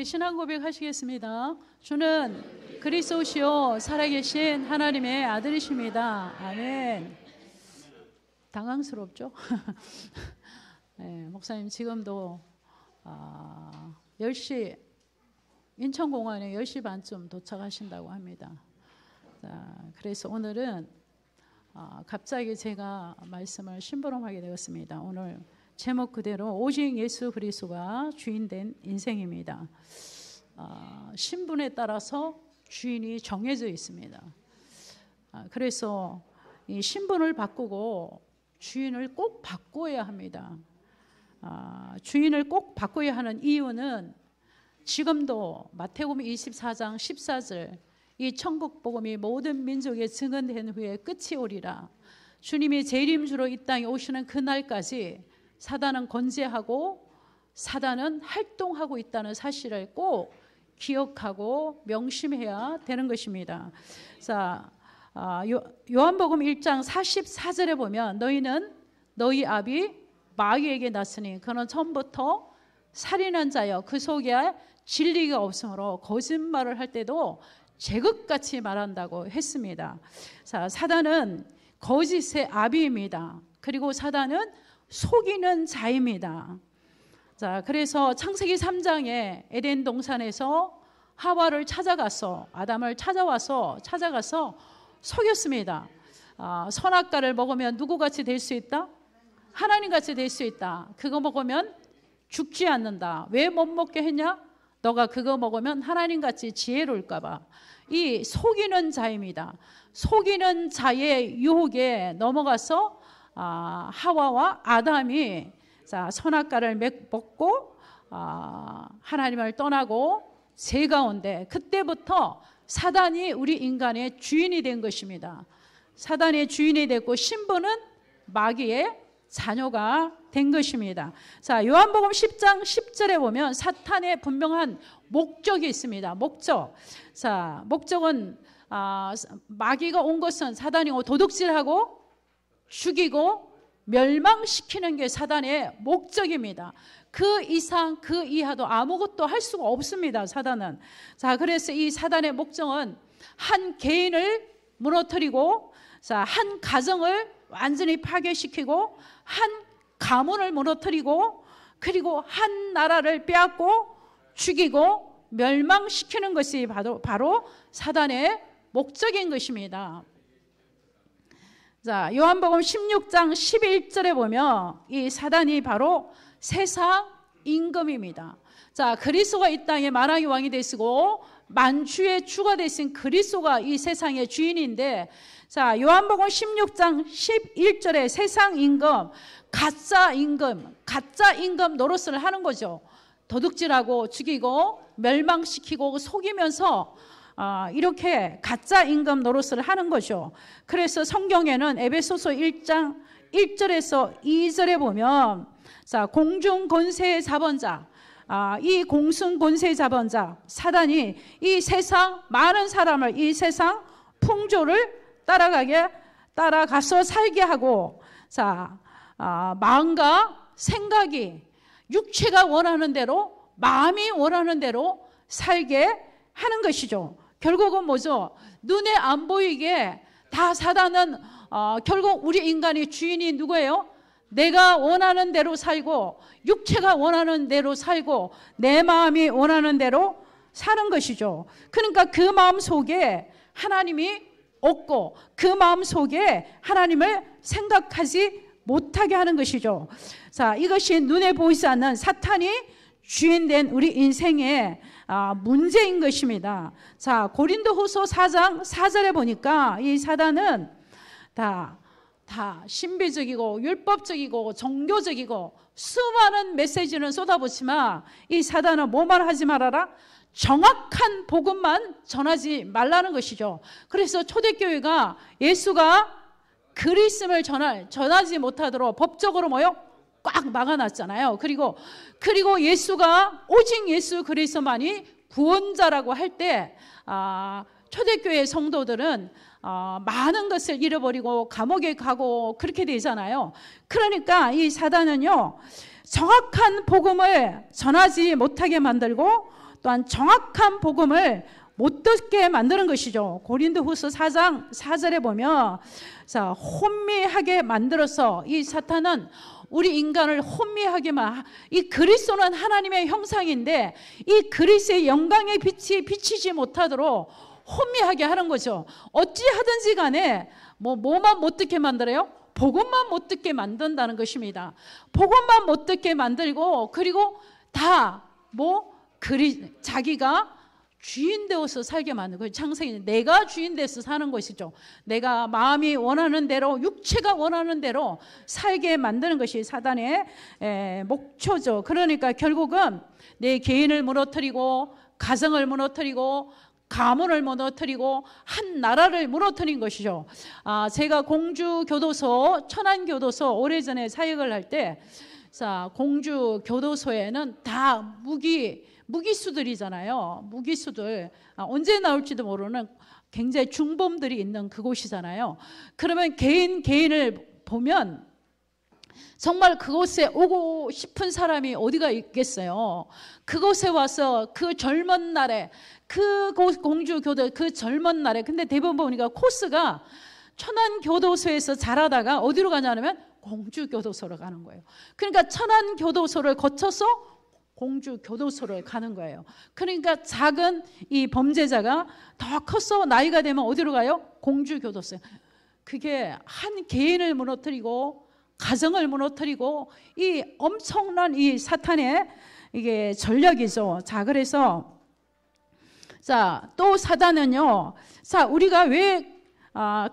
같이 신앙 고백하시겠습니다. 주는 그리스도시요 살아계신 하나님의 아들이십니다. 아멘. 당황스럽죠? 네, 목사님 지금도 10시 인천공항에 10시 반쯤 도착하신다고 합니다. 자, 그래서 오늘은 갑자기 제가 말씀을 심부름하게 되었습니다. 오늘 제목 그대로 오직 예수 그리스도가 주인된 인생입니다. 신분에 따라서 주인이 정해져 있습니다. 그래서 이 신분을 바꾸고 주인을 꼭 바꿔야 합니다. 주인을 꼭 바꿔야 하는 이유는 지금도 마태복음 24장 14절 이 천국 복음이 모든 민족에 증언된 후에 끝이 오리라. 주님이 재림주로 이 땅에 오시는 그날까지 사단은 건재하고 사단은 활동하고 있다는 사실을 꼭 기억하고 명심해야 되는 것입니다. 자, 요한복음 1장 44절에 보면 너희는 너희 아비 마귀에게 났으니 그는 처음부터 살인한 자여 그 속에 진리가 없으므로 거짓말을 할 때도 제것같이 말한다고 했습니다. 자, 사단은 거짓의 아비입니다. 그리고 사단은 속이는 자입니다. 자, 그래서 창세기 3장에 에덴 동산에서 하와를 찾아가서 아담을 찾아가서 속였습니다. 선악과를 먹으면 누구같이 될 수 있다? 하나님같이 될 수 있다. 그거 먹으면 죽지 않는다. 왜 못 먹게 했냐? 너가 그거 먹으면 하나님같이 지혜로울까 봐. 이 속이는 자입니다. 속이는 자의 유혹에 넘어가서 하와와 아담이 선악과를 먹고 하나님을 떠나고 죄 가운데 그때부터 사단이 우리 인간의 주인이 된 것입니다. 사단의 주인이 됐고 신분은 마귀의 자녀가 된 것입니다. 자, 요한복음 10장 10절에 보면 사탄의 분명한 목적이 있습니다. 목적. 자, 목적은 마귀가 온 것은 사단이 도둑질하고 죽이고 멸망시키는 게 사단의 목적입니다. 그 이상 그 이하도 아무것도 할 수가 없습니다. 사단은. 자, 그래서 이 사단의 목적은 한 개인을 무너뜨리고 한 가정을 완전히 파괴시키고 한 가문을 무너뜨리고 그리고 한 나라를 빼앗고 죽이고 멸망시키는 것이 바로 사단의 목적인 것입니다. 자, 요한복음 16장 11절에 보면 이 사단이 바로 세상 임금입니다. 자, 그리스도가 이 땅에 만왕의 왕이 되시고 만주의 주가 되신 그리스도가 이 세상의 주인인데, 자, 요한복음 16장 11절에 세상 임금, 가짜 임금 노릇을 하는 거죠. 도둑질하고 죽이고 멸망시키고 속이면서 이렇게 가짜 임금 노릇을 하는 거죠. 그래서 성경에는 에베소서 1장 1절에서 2절에 보면 자, 공중 권세의 자본자, 이 공중 권세의 자본자 사단이 이 세상 많은 사람을 이 세상 풍조를 따라가서 살게 하고, 자, 마음과 생각이 육체가 원하는 대로 마음이 원하는 대로 살게 하는 것이죠. 결국은 뭐죠? 눈에 안 보이게 다 사단은 결국 우리 인간의 주인이 누구예요? 내가 원하는 대로 살고 육체가 원하는 대로 살고 내 마음이 원하는 대로 사는 것이죠. 그러니까 그 마음 속에 하나님이 없고 그 마음 속에 하나님을 생각하지 못하게 하는 것이죠. 자, 이것이 눈에 보이지 않는 사탄이 주인된 우리 인생의 문제인 것입니다. 자, 고린도후서 4장 4절에 보니까 이 사단은 다 신비적이고 율법적이고 종교적이고 수많은 메시지는 쏟아붓지만 이 사단은 뭐만 하지 말아라? 정확한 복음만 전하지 말라는 것이죠. 그래서 초대교회가 예수가 그리스도를 전하지 못하도록 법적으로 꽉 막아놨잖아요. 그리고 예수가 오직 예수 그리스도만이 구원자라고 할 때 초대교회 성도들은 많은 것을 잃어버리고 감옥에 가고 그렇게 되잖아요. 그러니까 이 사단은요, 정확한 복음을 전하지 못하게 만들고 또한 정확한 복음을 못 듣게 만드는 것이죠. 고린도후서 4장 4절에 보면 자, 혼미하게 만들어서 이 사탄은 우리 인간을 혼미하게만, 이 그리스도는 하나님의 형상인데 이 그리스도의 영광의 빛이 비치지 못하도록 혼미하게 하는 거죠. 어찌하든지 간에 뭐만 못 듣게 만들어요? 복음만 못 듣게 만든다는 것입니다. 복음만 못 듣게 만들고, 그리고 다 자기가 주인 되어서 살게 만들고, 창세기 내가 주인 돼서 사는 것이죠. 내가 마음이 원하는 대로, 육체가 원하는 대로 살게 만드는 것이 사단의 목표죠. 그러니까 결국은 내 개인을 무너뜨리고, 가정을 무너뜨리고, 가문을 무너뜨리고, 한 나라를 무너뜨린 것이죠. 제가 공주교도소, 천안교도소 오래전에 사역을 할 때, 자, 공주교도소에는 다 무기수들이잖아요. 무기수들, 언제 나올지도 모르는 굉장히 중범들이 있는 그곳이잖아요. 그러면 개인을 보면 정말 그곳에 오고 싶은 사람이 어디가 있겠어요. 그곳에 와서 그 젊은 날에, 공주교도 그 젊은 날에, 근데 대부분 보니까 코스가 천안교도소에서 자라다가 어디로 가냐면 공주교도소로 가는 거예요. 그러니까 천안교도소를 거쳐서 공주교도소를 가는 거예요. 그러니까 작은 이 범죄자가 더 커서 나이가 되면 어디로 가요? 공주교도소. 그게 한 개인을 무너뜨리고, 가정을 무너뜨리고, 이 엄청난 이 사탄의 이게 전략이죠. 자, 그래서 자, 또 사단은요, 자, 우리가 왜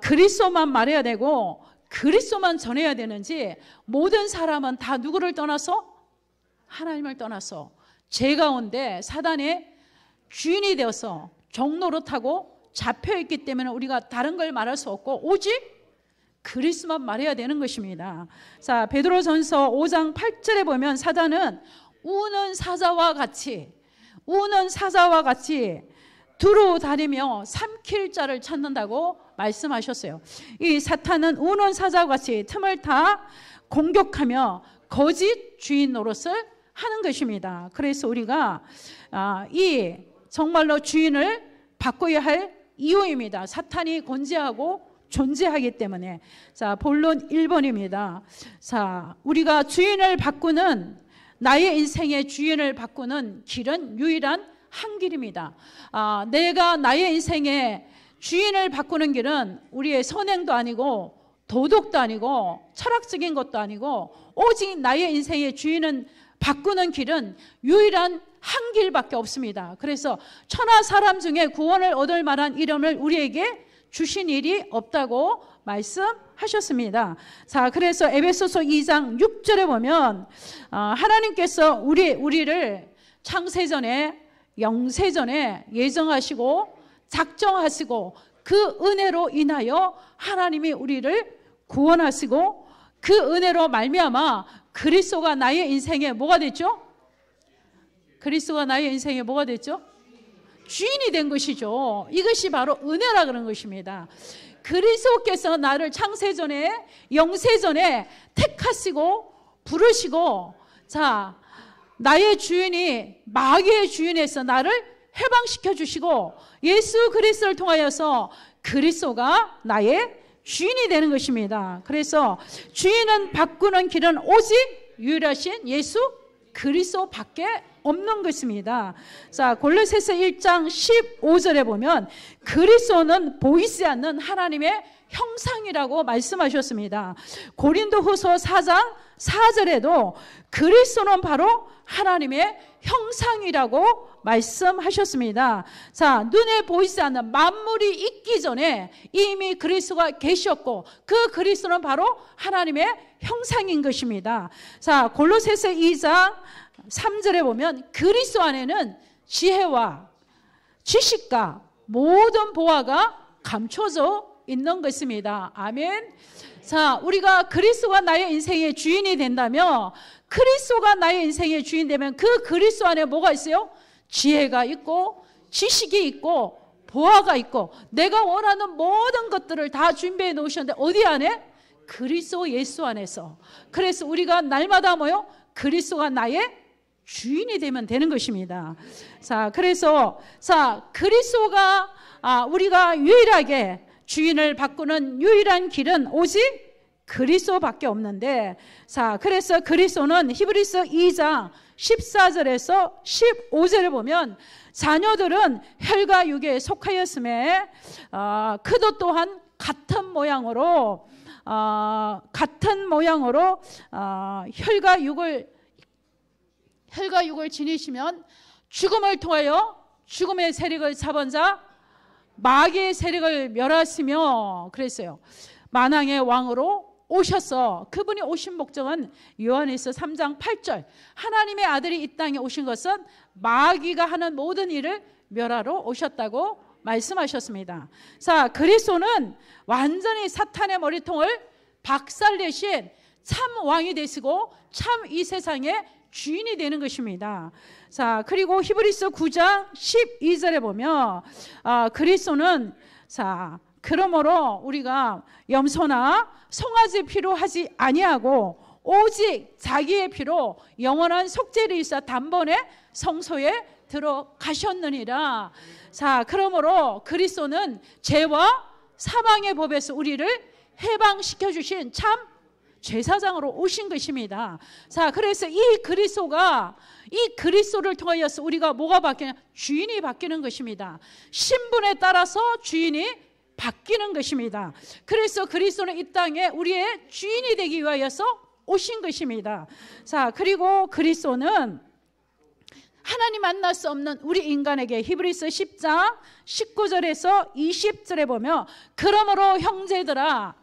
그리스도만 말해야 되고 그리스도만 전해야 되는지, 모든 사람은 다 누구를 떠나서? 하나님을 떠나서 죄 가운데 사단의 주인이 되어서 종노릇하고 잡혀있기 때문에 우리가 다른 걸 말할 수 없고 오직 그리스도만 말해야 되는 것입니다. 자, 베드로전서 5장 8절에 보면 사단은 우는 사자와 같이 두루 다니며 삼킬 자를 찾는다고 말씀하셨어요. 이 사탄은 우는 사자와 같이 틈을 타 공격하며 거짓 주인 노릇을 하는 것입니다. 그래서 우리가 이 정말로 주인을 바꿔야 할 이유입니다. 사탄이 권세하고 존재하기 때문에. 자, 본론 1번입니다. 자, 우리가 주인을 바꾸는, 나의 인생의 주인을 바꾸는 길은 유일한 한 길입니다. 내가 나의 인생의 주인을 바꾸는 길은 우리의 선행도 아니고 도덕도 아니고 철학적인 것도 아니고, 오직 나의 인생의 주인은 바꾸는 길은 유일한 한 길밖에 없습니다. 그래서 천하 사람 중에 구원을 얻을 만한 이름을 우리에게 주신 일이 없다고 말씀하셨습니다. 자, 그래서 에베소서 2장 6절에 보면 하나님께서 우리를 창세전에, 영세전에 예정하시고 작정하시고, 그 은혜로 인하여 하나님이 우리를 구원하시고, 그 은혜로 말미암아 그리스도가 나의 인생에 뭐가 됐죠? 그리스도가 나의 인생에 뭐가 됐죠? 주인이 된 것이죠. 이것이 바로 은혜라 그런 것입니다. 그리스도께서 나를 창세전에, 영세전에 택하시고 부르시고, 자, 나의 주인이 마귀의 주인에서 나를 해방시켜 주시고, 예수 그리스도를 통하여서 그리스도가 나의 주인이 되는 것입니다. 그래서 주인은 바꾸는 길은 오직 유일하신 예수 그리스도밖에 없는 것입니다. 자, 골로새서 1장 15절에 보면 그리스도는 보이지 않는 하나님의 형상이라고 말씀하셨습니다. 고린도후서 4장 4절에도 그리스도는 바로 하나님의 형상이라고 말씀하셨습니다. 자, 눈에 보이지 않는 만물이 있기 전에 이미 그리스도가 계셨고, 그 그리스도는 바로 하나님의 형상인 것입니다. 자, 골로새서 2장 3절에 보면 그리스도 안에는 지혜와 지식과 모든 보화가 감춰져 있는 것입니다. 아멘. 자, 우리가 그리스도가 나의 인생의 주인이 된다면, 그리스도가 나의 인생의 주인 되면 그 그리스도 안에 뭐가 있어요? 지혜가 있고 지식이 있고 보화가 있고, 내가 원하는 모든 것들을 다 준비해 놓으셨는데 어디 안에? 그리스도 예수 안에서. 그래서 우리가 날마다 뭐요? 그리스도가 나의 주인이 되면 되는 것입니다. 자, 그래서 그리스도가 우리가 유일하게 주인을 바꾸는 유일한 길은 오직 그리스도밖에 없는데, 그래서 그리스도는 히브리서 2장 14절에서 15절을 보면 자녀들은 혈과 육에 속하였음에 그도 또한 같은 모양으로 혈과 육을 지니시면 죽음을 통하여 죽음의 세력을 잡은 자 마귀의 세력을 멸하시며 그랬어요. 만왕의 왕으로 오셔서, 그분이 오신 목적은 요한일서 3장 8절, 하나님의 아들이 이 땅에 오신 것은 마귀가 하는 모든 일을 멸하러 오셨다고 말씀하셨습니다. 그리스도는 완전히 사탄의 머리통을 박살내신 참 왕이 되시고 참 이 세상의 주인이 되는 것입니다. 그리고 히브리서 9장 12절에 보면 그리스도는 그러므로 우리가 염소나 송아지 피로 하지 아니하고 오직 자기의 피로 영원한 속죄를 있어 단번에 성소에 들어가셨느니라. 그러므로 그리스도는 죄와 사망의 법에서 우리를 해방시켜 주신 참 제사장으로 오신 것입니다. 그래서 이 그리스도를 통하여서 우리가 뭐가 바뀌냐? 주인이 바뀌는 것입니다. 신분에 따라서 주인이 바뀌는 것입니다. 그래서 그리스도는 이 땅에 우리의 주인이 되기 위하여서 오신 것입니다. 그리고 그리스도는 하나님 만날 수 없는 우리 인간에게 히브리서 10장 19절에서 20절에 보면 그러므로 형제들아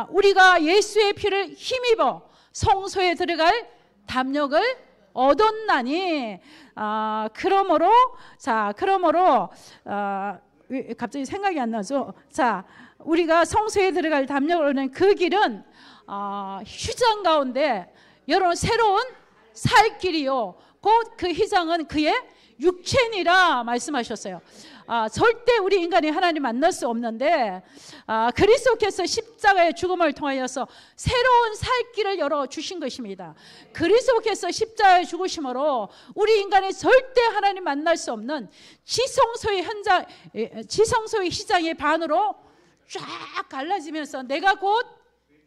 우리가 예수의 피를 힘입어 성소에 들어갈 담력을 얻었나니 그러므로 갑자기 생각이 안 나죠. 우리가 성소에 들어갈 담력을 얻는 그 길은 휘장 가운데 여러분 새로운 살 길이요 곧 그 휘장은 그의 육체니라 말씀하셨어요. 절대 우리 인간이 하나님 만날 수 없는데 그리스도께서 십자가의 죽음을 통하여서 새로운 살 길을 열어주신 것입니다. 그리스도께서 십자가에 죽으심으로 우리 인간이 절대 하나님 만날 수 없는 지성소의 휘장의 반으로 쫙 갈라지면서 내가 곧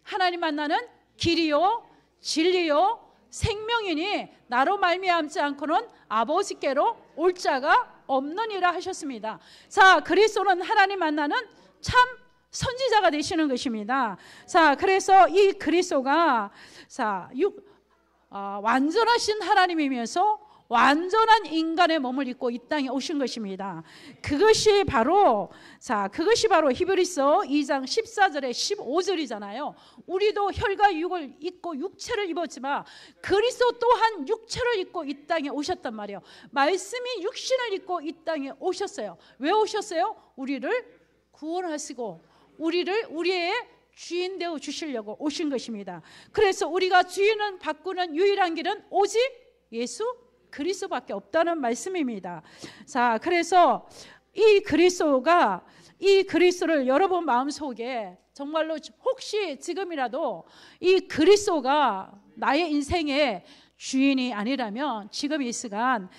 하나님 만나는 길이요 진리요 생명이니 나로 말미암지 않고는 아버지께로 올 자가 없느니라 하셨습니다. 그리스도는 하나님 만나는 참 선지자가 되시는 것입니다. 그래서 이 그리스도가 완전하신 하나님이면서 완전한 인간의 몸을 입고 이 땅에 오신 것입니다. 그것이 바로 히브리서 2장 14절에 15절이잖아요. 우리도 혈과 육을 입고 육체를 입었지만 그리스도 또한 육체를 입고 이 땅에 오셨단 말이에요. 말씀이 육신을 입고 이 땅에 오셨어요. 왜 오셨어요? 우리를 구원하시고 우리의 주인 되어 주시려고 오신 것입니다. 그래서 우리가 주인을 바꾸는 유일한 길은 오직 예수 그리스도밖에 없다는 말씀입니다. 그래서 이 그리스도를 여러분 마음속에 정말로 혹시 지금이라도 이 그리스도가 나의 인생의 주인이 아니라면 지금 이 시간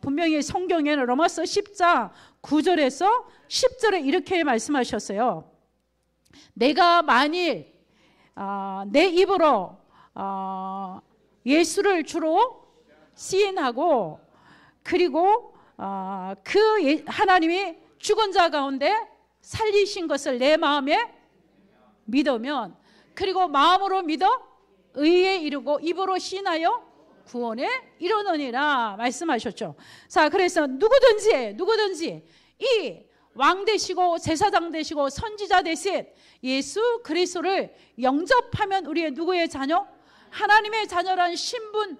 분명히 성경에는 로마서 10장 9절에서 10절에 이렇게 말씀하셨어요. 내가 만일 내 입으로 예수를 주로 시인하고 그리고 하나님이 죽은 자 가운데 살리신 것을 내 마음에 믿으면 그리고 마음으로 믿어 의에 이르고 입으로 시인하여 구원에 이르느니라 말씀하셨죠. 그래서 누구든지 이 왕 되시고 제사장 되시고 선지자 되신 예수 그리스도를 영접하면 우리의 누구의 자녀? 하나님의 자녀란 신분을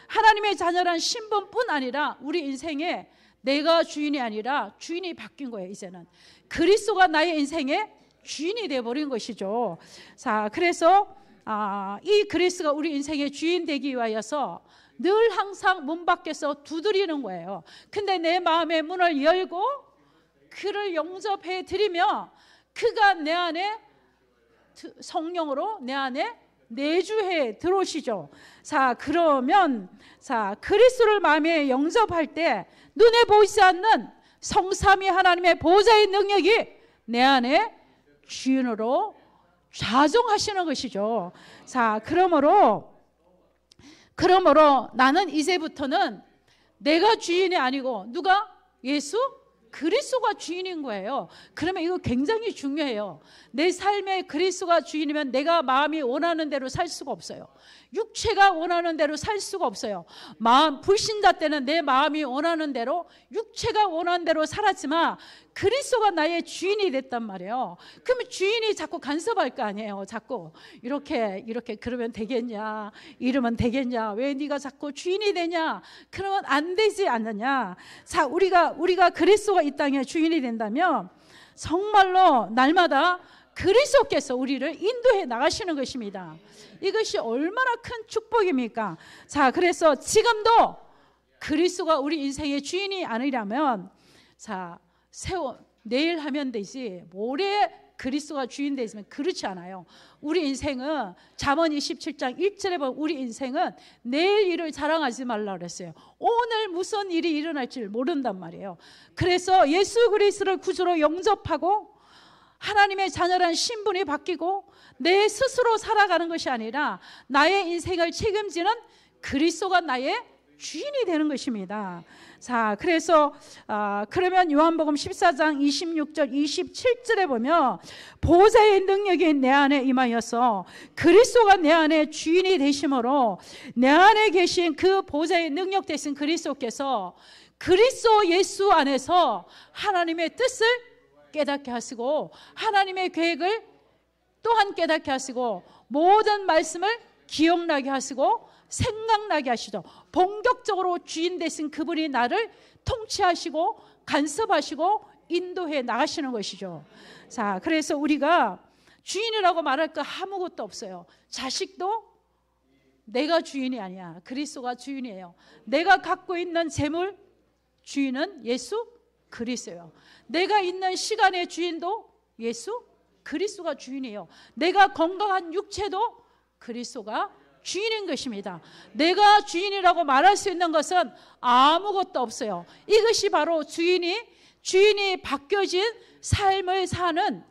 하나님의 자녀란 신분뿐 아니라 우리 인생에 내가 주인이 아니라 주인이 바뀐 거예요. 이제는 그리스도가 나의 인생의 주인이 되어버린 것이죠. 그래서 이 그리스도가 우리 인생의 주인 되기 위하여서 늘 항상 문 밖에서 두드리는 거예요. 근데 내 마음의 문을 열고 그를 영접해 드리며 그가 내 안에 성령으로 내 안에 내주해 들어오시죠. 자, 그러면 자, 그리스도를 마음에 영접할 때 눈에 보이지 않는 성삼위 하나님의 보좌의 능력이 내 안에 주인으로 좌정하시는 것이죠. 자, 그러므로 나는 이제부터는 내가 주인이 아니고 누가? 예수 그리스도가 주인인 거예요. 그러면 이거 굉장히 중요해요. 내 삶에 그리스도가 주인이면 내가 마음이 원하는 대로 살 수가 없어요. 육체가 원하는 대로 살 수가 없어요. 불신자 때는 내 마음이 원하는 대로, 육체가 원하는 대로 살았지만 그리스도가 나의 주인이 됐단 말이에요. 그러면 주인이 자꾸 간섭할 거 아니에요. 자꾸 이렇게 그러면 되겠냐, 이러면 되겠냐, 왜 네가 자꾸 주인이 되냐, 그러면 안 되지 않느냐. 자, 우리가 그리스도가 이 땅의 주인이 된다면 정말로 날마다 그리스도께서 우리를 인도해 나가시는 것입니다. 이것이 얼마나 큰 축복입니까? 자, 그래서 지금도 그리스도가 우리 인생의 주인이 아니라면, 자, 내일 하면 되지, 모레 그리스도가 주인 되시면 그렇지 않아요. 우리 인생은 잠언 27장 1절에 보면 우리 인생은 내일 일을 자랑하지 말라 그랬어요. 오늘 무슨 일이 일어날지 모른단 말이에요. 그래서 예수 그리스도를 구주로 영접하고 하나님의 자녀라는 신분이 바뀌고 내 스스로 살아가는 것이 아니라 나의 인생을 책임지는 그리스도가 나의 주인이 되는 것입니다. 자, 그래서 그러면 요한복음 14장 26절 27절에 보면 보좌의 능력이 내 안에 임하여서 그리스도가 내 안에 주인이 되심으로 내 안에 계신 그 보좌의 능력 되신 그리스도께서 그리스도 예수 안에서 하나님의 뜻을 깨닫게 하시고 하나님의 계획을 또한 깨닫게 하시고 모든 말씀을 기억나게 하시고 생각나게 하시죠. 본격적으로 주인 되신 그분이 나를 통치하시고 간섭하시고 인도해 나가시는 것이죠. 자, 그래서 우리가 주인이라고 말할 거 아무것도 없어요. 자식도 내가 주인이 아니야. 그리스도가 주인이에요. 내가 갖고 있는 재물 주인은 예수 그리스도예요. 내가 있는 시간의 주인도 예수 그리스도가 주인이에요. 내가 건강한 육체도 그리스도가 주인인 것입니다. 내가 주인이라고 말할 수 있는 것은 아무것도 없어요. 이것이 바로 주인이 바뀌어진 삶을 사는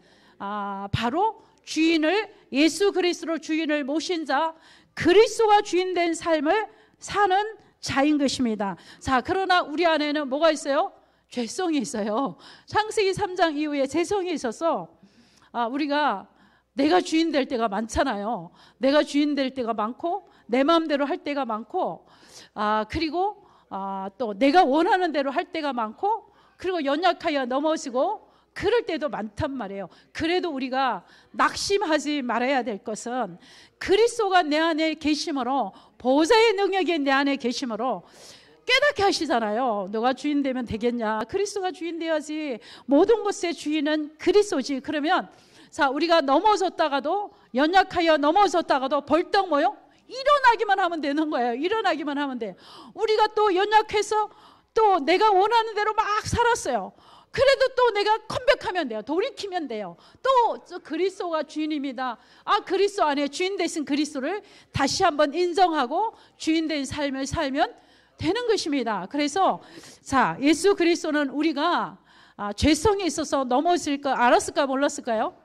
바로 주인을 예수 그리스도로 주인을 모신 자, 그리스도가 주인된 삶을 사는 자인 것입니다. 자, 그러나 우리 안에는 뭐가 있어요? 죄성이 있어요. 창세기 3장 이후에 죄성이 있어서 우리가 내가 주인 될 때가 많잖아요. 내가 주인 될 때가 많고 내 마음대로 할 때가 많고 그리고 또 내가 원하는 대로 할 때가 많고 그리고 연약하여 넘어지고 그럴 때도 많단 말이에요. 그래도 우리가 낙심하지 말아야 될 것은 그리스도가 내 안에 계심으로 보좌의 능력이 내 안에 계심으로 깨닫게 하시잖아요. 너가 주인 되면 되겠냐? 그리스도가 주인 돼야지. 모든 것의 주인은 그리스도지. 그러면 자, 우리가 넘어졌다가도 연약하여 넘어졌다가도 벌떡 뭐요? 일어나기만 하면 되는 거예요. 일어나기만 하면 돼. 우리가 또 연약해서 또 내가 원하는 대로 막 살았어요. 그래도 또 내가 컴백하면 돼요. 돌이키면 돼요. 또 그리스도가 주인입니다. 그리스도 안에 주인 되신 그리스도를 다시 한번 인정하고 주인 된 삶을 살면 되는 것입니다. 그래서 자, 예수 그리스도는 우리가 죄성이 있어서 넘어질 거 알았을까 몰랐을까요?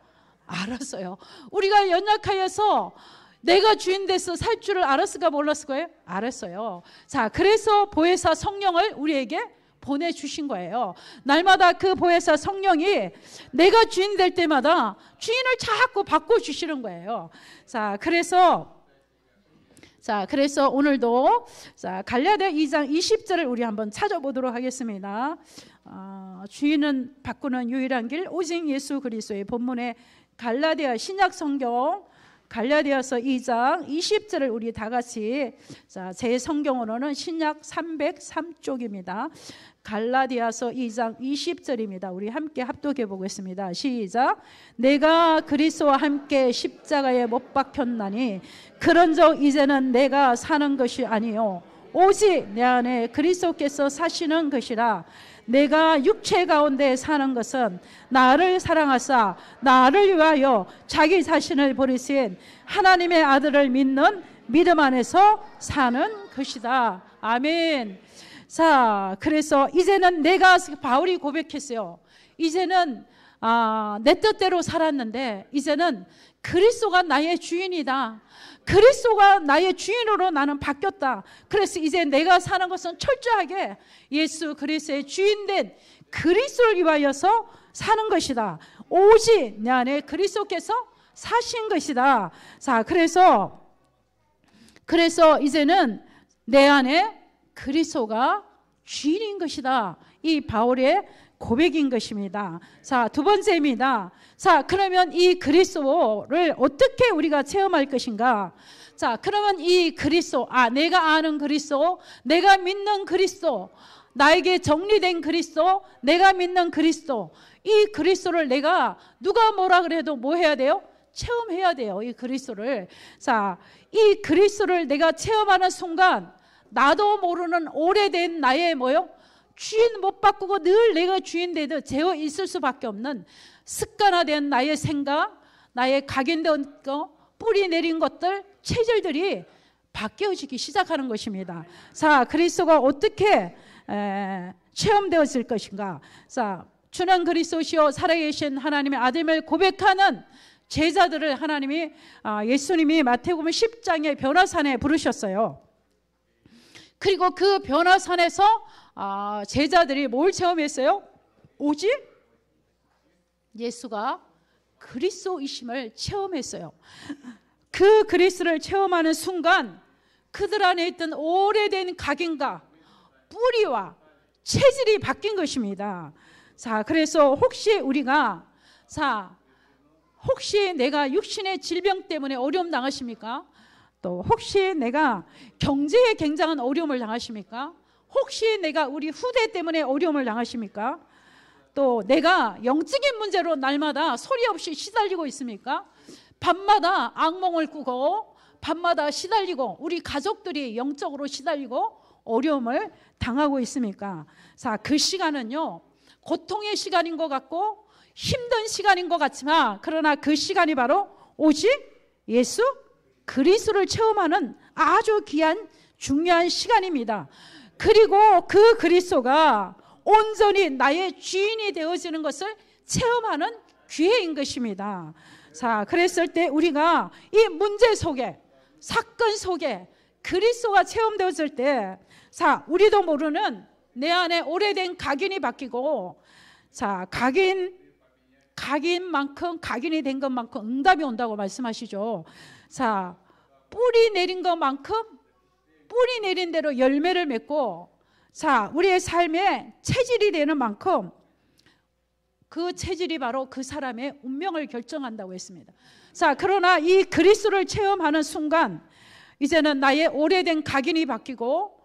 알았어요. 우리가 연약하여서 내가 주인 돼서 살 줄을 알았을까 몰랐을까요? 알았어요. 자, 그래서 보혜사 성령을 우리에게 보내주신 거예요. 날마다 그 보혜사 성령이 내가 주인 될 때마다 주인을 자꾸 바꿔주시는 거예요. 자, 그래서 오늘도 갈라디아 2장 20절을 우리 한번 찾아보도록 하겠습니다. 주인은 바꾸는 유일한 길 오직 예수 그리스도의 본문의 갈라디아 신약 성경 갈라디아서 2장 20절을 우리 다 같이 제 성경으로는 신약 303쪽입니다. 갈라디아서 2장 20절입니다. 우리 함께 합독해 보겠습니다. 시작. 내가 그리스도와 함께 십자가에 못 박혔나니 그런즉 이제는 내가 사는 것이 아니요 오직 내 안에 그리스도께서 사시는 것이라. 내가 육체 가운데 사는 것은 나를 사랑하사 나를 위하여 자기 자신을 버리신 하나님의 아들을 믿는 믿음 안에서 사는 것이다. 아멘. 자, 그래서 이제는 내가, 바울이 고백했어요. 이제는 내 뜻대로 살았는데 이제는 그리스도가 나의 주인이다. 그리스도가 나의 주인으로 나는 바뀌었다. 그래서 이제 내가 사는 것은 철저하게 예수 그리스도의 주인된 그리스도를 위하여서 사는 것이다. 오직 내 안에 그리스도께서 사신 것이다. 자, 그래서 이제는 내 안에 그리스도가 주인인 것이다. 이 바울의 고백인 것입니다. 자, 두 번째입니다. 자, 그러면 이 그리스도를 어떻게 우리가 체험할 것인가? 자, 그러면 이 그리스도, 내가 아는 그리스도, 내가 믿는 그리스도, 나에게 정리된 그리스도, 내가 믿는 그리스도, 이 그리스도를 내가 누가 뭐라 그래도 뭐 해야 돼요? 체험해야 돼요. 이 그리스도를. 자, 이 그리스도를 내가 체험하는 순간 나도 모르는 오래된 나의 뭐요? 주인 못 바꾸고 늘 내가 주인 되듯 되어 있을 수밖에 없는 습관화된 나의 생각, 나의 각인된 거, 뿌리 내린 것들, 체질들이 바뀌어지기 시작하는 것입니다. 자, 그리스도가 어떻게 체험되었을 것인가? 자, 주는 그리스도시요 살아계신 하나님의 아들임을 고백하는 제자들을 하나님이 예수님이 마태복음 10장의 변화산에 부르셨어요. 그리고 그 변화산에서 제자들이 뭘 체험했어요? 오직 예수가 그리스도이심을 체험했어요. 그 그리스도를 체험하는 순간 그들 안에 있던 오래된 각인과 뿌리와 체질이 바뀐 것입니다. 자, 그래서 혹시 내가 육신의 질병 때문에 어려움 당하십니까? 또 혹시 내가 경제에 굉장한 어려움을 당하십니까? 혹시 내가 우리 후대 때문에 어려움을 당하십니까? 또 내가 영적인 문제로 날마다 소리 없이 시달리고 있습니까? 밤마다 악몽을 꾸고 밤마다 시달리고 우리 가족들이 영적으로 시달리고 어려움을 당하고 있습니까? 자, 그 시간은요 고통의 시간인 것 같고 힘든 시간인 것 같지만 그러나 그 시간이 바로 오직 예수 그리스도를 체험하는 아주 귀한 중요한 시간입니다. 그리고 그 그리스도가 온전히 나의 주인이 되어지는 것을 체험하는 기회인 것입니다. 자, 그랬을 때 우리가 이 문제 속에 사건 속에 그리스도가 체험되었을 때 자, 우리도 모르는 내 안에 오래된 각인이 바뀌고 자, 각인만큼 각인이 된 것만큼 응답이 온다고 말씀하시죠. 자, 뿌리 내린 것만큼 뿌리 내린 대로 열매를 맺고 자, 우리의 삶에 체질이 되는 만큼 그 체질이 바로 그 사람의 운명을 결정한다고 했습니다. 자, 그러나 이 그리스도를 체험하는 순간 이제는 나의 오래된 각인이 바뀌고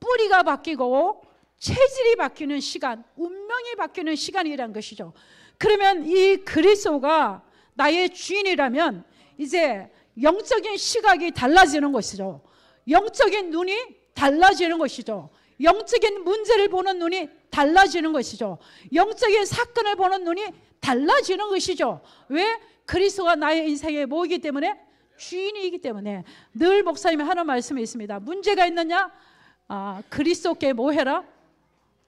뿌리가 바뀌고 체질이 바뀌는 시간, 운명이 바뀌는 시간이란 것이죠. 그러면 이 그리스도가 나의 주인이라면 이제 영적인 시각이 달라지는 것이죠. 영적인 눈이 달라지는 것이죠. 영적인 문제를 보는 눈이 달라지는 것이죠. 영적인 사건을 보는 눈이 달라지는 것이죠. 왜? 그리스도가 나의 인생의 뭐이기 때문에? 주인이기 때문에. 늘 목사님이 하는 말씀이 있습니다. 문제가 있느냐? 그리스도께 뭐 해라?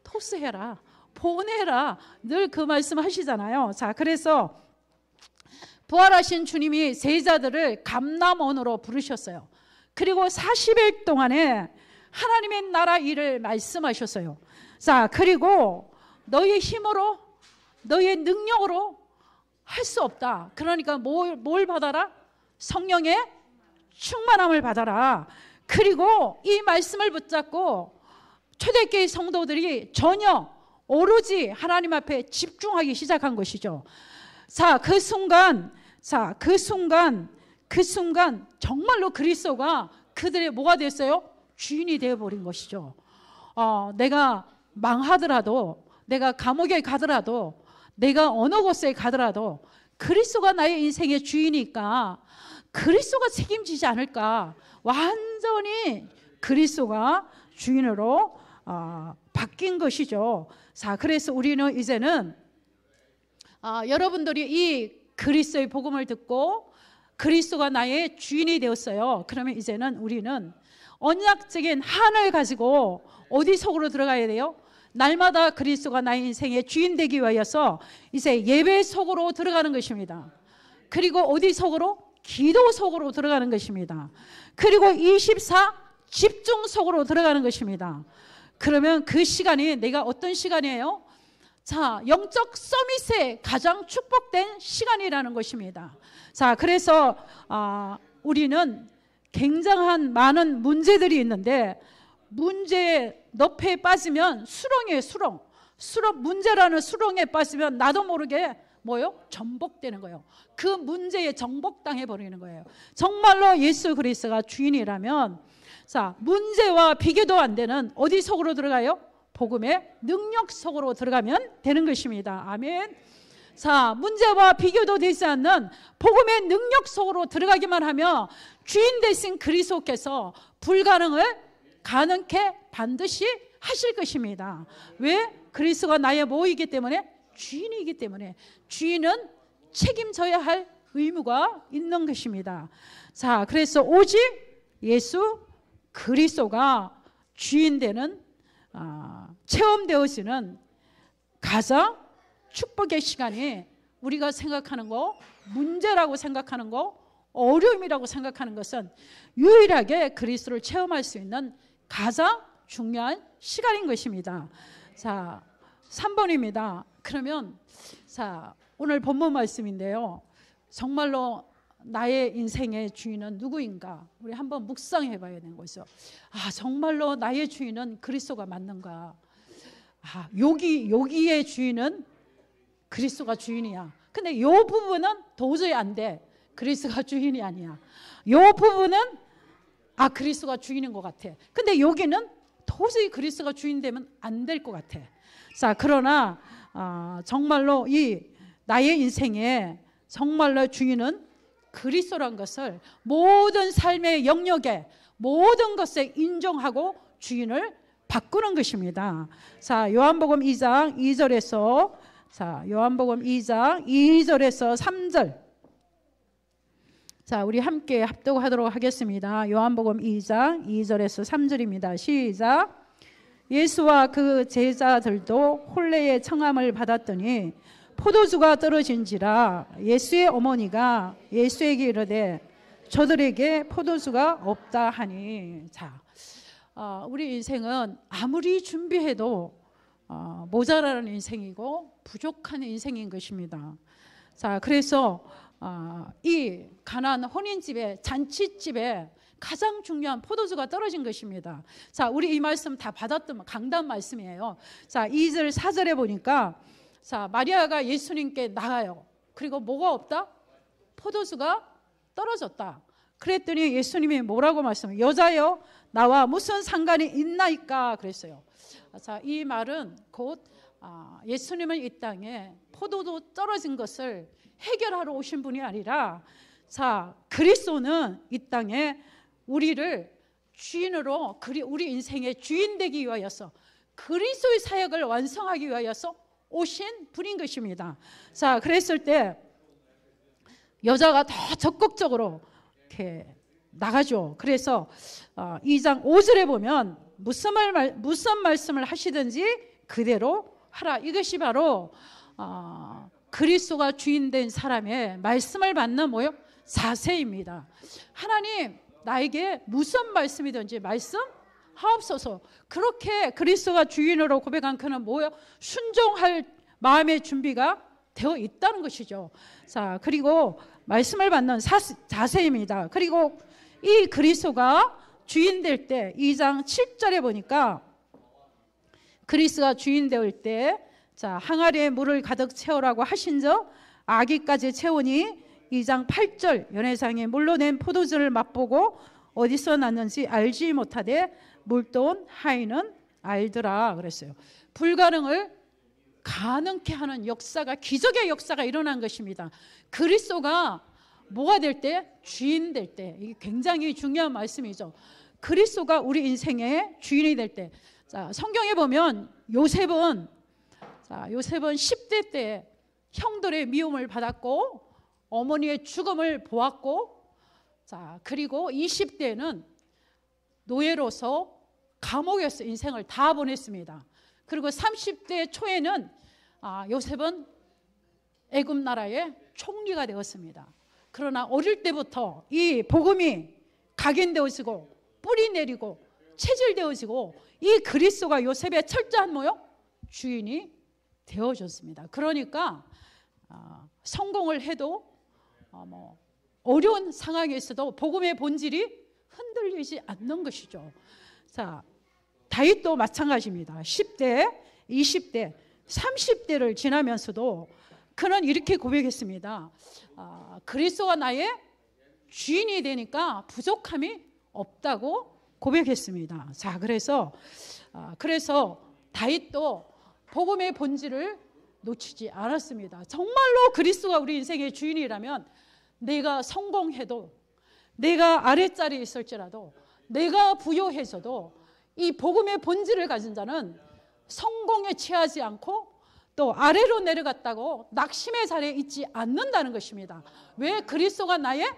토스해라. 보내라. 늘 그 말씀 하시잖아요. 자, 그래서 부활하신 주님이 제자들을 감람원으로 부르셨어요. 그리고 40일 동안에 하나님의 나라 일을 말씀하셨어요. 자, 그리고 너의 힘으로 너의 능력으로 할 수 없다. 그러니까 뭘 받아라? 성령의 충만함을 받아라. 그리고 이 말씀을 붙잡고 초대교회 성도들이 전혀 오로지 하나님 앞에 집중하기 시작한 것이죠. 자, 그 순간 정말로 그리스도가 그들의 뭐가 됐어요? 주인이 되어버린 것이죠. 내가 망하더라도, 내가 감옥에 가더라도, 내가 어느 곳에 가더라도 그리스도가 나의 인생의 주인이니까 그리스도가 책임지지 않을까. 완전히 그리스도가 주인으로 바뀐 것이죠. 자, 그래서 우리는 이제는 여러분들이 이 그리스도의 복음을 듣고 그리스도가 나의 주인이 되었어요. 그러면 이제는 우리는 언약적인 한을 가지고 어디 속으로 들어가야 돼요? 날마다 그리스도가 나의 인생의 주인 되기 위하여서 이제 예배 속으로 들어가는 것입니다. 그리고 어디 속으로? 기도 속으로 들어가는 것입니다. 그리고 24 집중 속으로 들어가는 것입니다. 그러면 그 시간이 내가 어떤 시간이에요? 자, 영적 서밋의 가장 축복된 시간이라는 것입니다. 자, 그래서 우리는 굉장한 많은 문제들이 있는데 문제의 늪에 빠지면 수렁이에요. 수렁 문제라는 수렁에 빠지면 나도 모르게 뭐요? 전복되는 거예요. 그 문제에 정복당해 버리는 거예요. 정말로 예수 그리스도가 주인이라면 자, 문제와 비교도 안 되는 어디 속으로 들어가요? 복음의 능력 속으로 들어가면 되는 것입니다. 아멘. 자, 문제와 비교도 되지 않는 복음의 능력 속으로 들어가기만 하면 주인 되신 그리스도께서 불가능을 가능케 반드시 하실 것입니다. 왜? 그리스도가 나의 뭐이기 때문에? 주인이기 때문에. 주인은 책임져야 할 의무가 있는 것입니다. 자, 그래서 오직 예수 그리스도가 주인 되는 체험되어지는 가장 축복의 시간이 우리가 생각하는 거, 문제라고 생각하는 거, 어려움이라고 생각하는 것은 유일하게 그리스도를 체험할 수 있는 가장 중요한 시간인 것입니다. 자, 3번입니다. 그러면 자, 오늘 본문 말씀인데요. 정말로 나의 인생의 주인은 누구인가? 우리 한번 묵상해 봐야 되는 거죠. 정말로 나의 주인은 그리스도가 맞는가? 여기의 주인은 그리스도가 주인이야. 근데 이 부분은 도저히 안 돼. 그리스도가 주인이 아니야. 이 부분은 그리스도가 주인인 것 같아. 근데 여기는 도저히 그리스도가 주인 되면 안 될 것 같아. 자, 그러나 정말로 이 나의 인생에 정말로 주인은 그리스도란 것을 모든 삶의 영역에 모든 것에 인정하고 주인을 바꾸는 것입니다. 자, 요한복음 2장 2절에서 요한복음 2장 2절에서 3절. 자, 우리 함께 합독하도록 하겠습니다. 요한복음 2장 2절에서 3절입니다. 시작. 예수와 그 제자들도 혼례의 청함을 받았더니 포도주가 떨어진지라 예수의 어머니가 예수에게 이르되 저들에게 포도주가 없다 하니. 자, 우리 인생은 아무리 준비해도 모자라는 인생이고 부족한 인생인 것입니다. 자, 그래서 이 가나안 혼인집에 잔치집에 가장 중요한 포도주가 떨어진 것입니다. 자, 우리 이 말씀 다 받았던 강단 말씀이에요. 자, 2절 4절에 보니까 자, 마리아가 예수님께 나가요. 그리고 뭐가 없다? 포도주가 떨어졌다. 그랬더니 예수님이 뭐라고 말씀해요? 여자여 나와 무슨 상관이 있나이까 그랬어요. 자, 이 말은 곧 예수님은 이 땅에 포도주 떨어진 것을 해결하러 오신 분이 아니라 자, 그리스도는 이 땅에 우리를 주인으로 우리 인생의 주인 되기 위하여서 그리스도의 사역을 완성하기 위하여서 오신 분인 것입니다. 자, 그랬을 때 여자가 더 적극적으로 이렇게 나가죠. 그래서 2장 5절에 보면 무슨 말씀을 하시든지 그대로 하라. 이것이 바로 그리스도가 주인된 사람의 말씀을 받는 뭐요? 자세입니다. 하나님 나에게 무슨 말씀이든지 말씀하옵소서. 그렇게 그리스도가 주인으로 고백한 그는 뭐요? 순종할 마음의 준비가 되어 있다는 것이죠. 자, 그리고 말씀을 받는 자세입니다. 그리고 이 그리스도가 주인 될 때 2장 7절에 보니까 그리스도가 주인 될 때 자, 항아리에 물을 가득 채우라고 하신저 아기까지 채우니 2장 8절 연회장에 물로 낸 포도주를 맛보고 어디서 났는지 알지 못하되 물도온 하인은 알더라 그랬어요. 불가능을 가능케 하는 역사가, 기적의 역사가 일어난 것입니다. 그리스도가 뭐가 될 때? 주인 될 때. 이게 굉장히 중요한 말씀이죠. 그리스도가 우리 인생의 주인이 될 때, 자, 성경에 보면 요셉은 10대 때 형들의 미움을 받았고 어머니의 죽음을 보았고, 자, 그리고 20대는 노예로서 감옥에서 인생을 다 보냈습니다. 그리고 30대 초에는 요셉은 애굽 나라의 총리가 되었습니다. 그러나 어릴 때부터 이 복음이 각인되어지고 뿌리 내리고 체질되어지고 이 그리스도가 요셉의 철저한 주인이 되어줬습니다. 그러니까 성공을 해도 어려운 상황에서도 복음의 본질이 흔들리지 않는 것이죠. 자, 다윗도 마찬가지입니다. 10대, 20대, 30대를 지나면서도 그는 이렇게 고백했습니다. 그리스도가 나의 주인이 되니까 부족함이 없다고 고백했습니다. 자, 그래서 다윗도 복음의 본질을 놓치지 않았습니다. 정말로 그리스도가 우리 인생의 주인이라면 내가 성공해도, 내가 아랫자리에 있을지라도, 내가 부요해져도 이 복음의 본질을 가진 자는 성공에 취하지 않고 또 아래로 내려갔다고 낙심의 자리에 있지 않는다는 것입니다. 왜? 그리스도가 나의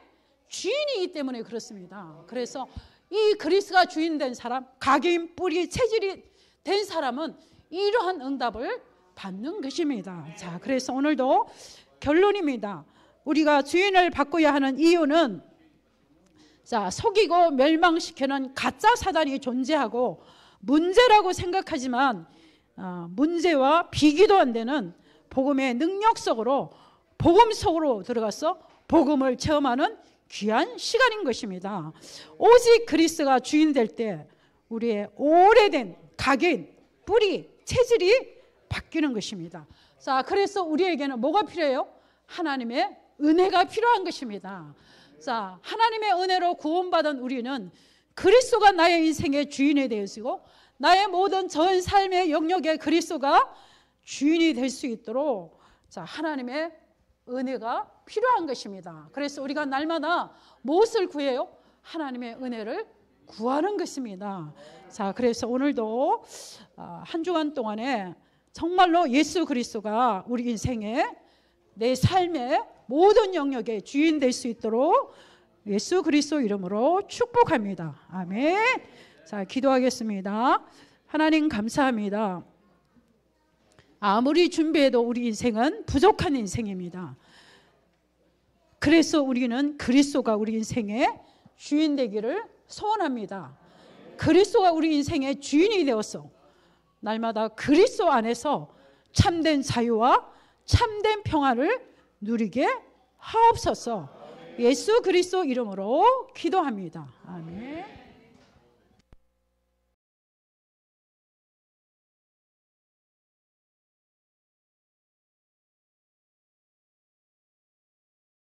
주인이기 때문에 그렇습니다. 그래서 이 그리스도가 주인 된 사람, 각인, 뿌리, 체질이 된 사람은 이러한 응답을 받는 것입니다. 자, 그래서 오늘도 결론입니다. 우리가 주인을 바꿔야 하는 이유는, 자, 속이고 멸망시키는 가짜 사단이 존재하고 문제라고 생각하지만 문제와 비교도 안 되는 복음의 능력 속으로, 복음 속으로 들어가서 복음을 체험하는 귀한 시간인 것입니다. 오직 그리스도가 주인 될 때 우리의 오래된 각인, 뿌리, 체질이 바뀌는 것입니다. 자, 그래서 우리에게는 뭐가 필요해요? 하나님의 은혜가 필요한 것입니다. 자, 하나님의 은혜로 구원받은 우리는 그리스도가 나의 인생의 주인이 되어지고 나의 모든 전 삶의 영역에 그리스도가 주인이 될 수 있도록, 자, 하나님의 은혜가 필요한 것입니다. 그래서 우리가 날마다 무엇을 구해요? 하나님의 은혜를 구하는 것입니다. 자, 그래서 오늘도 한 주간 동안에 정말로 예수 그리스도가 우리 인생의, 내 삶의 모든 영역의 주인 될 수 있도록 예수 그리스도 이름으로 축복합니다. 아멘. 자, 기도하겠습니다. 하나님 감사합니다. 아무리 준비해도 우리 인생은 부족한 인생입니다. 그래서 우리는 그리스도가 우리 인생의 주인 되기를 소원합니다. 그리스도가 우리 인생의 주인이 되어서 날마다 그리스도 안에서 참된 자유와 참된 평화를 누리게 하옵소서. 예수 그리스도 이름으로 기도합니다. 아멘.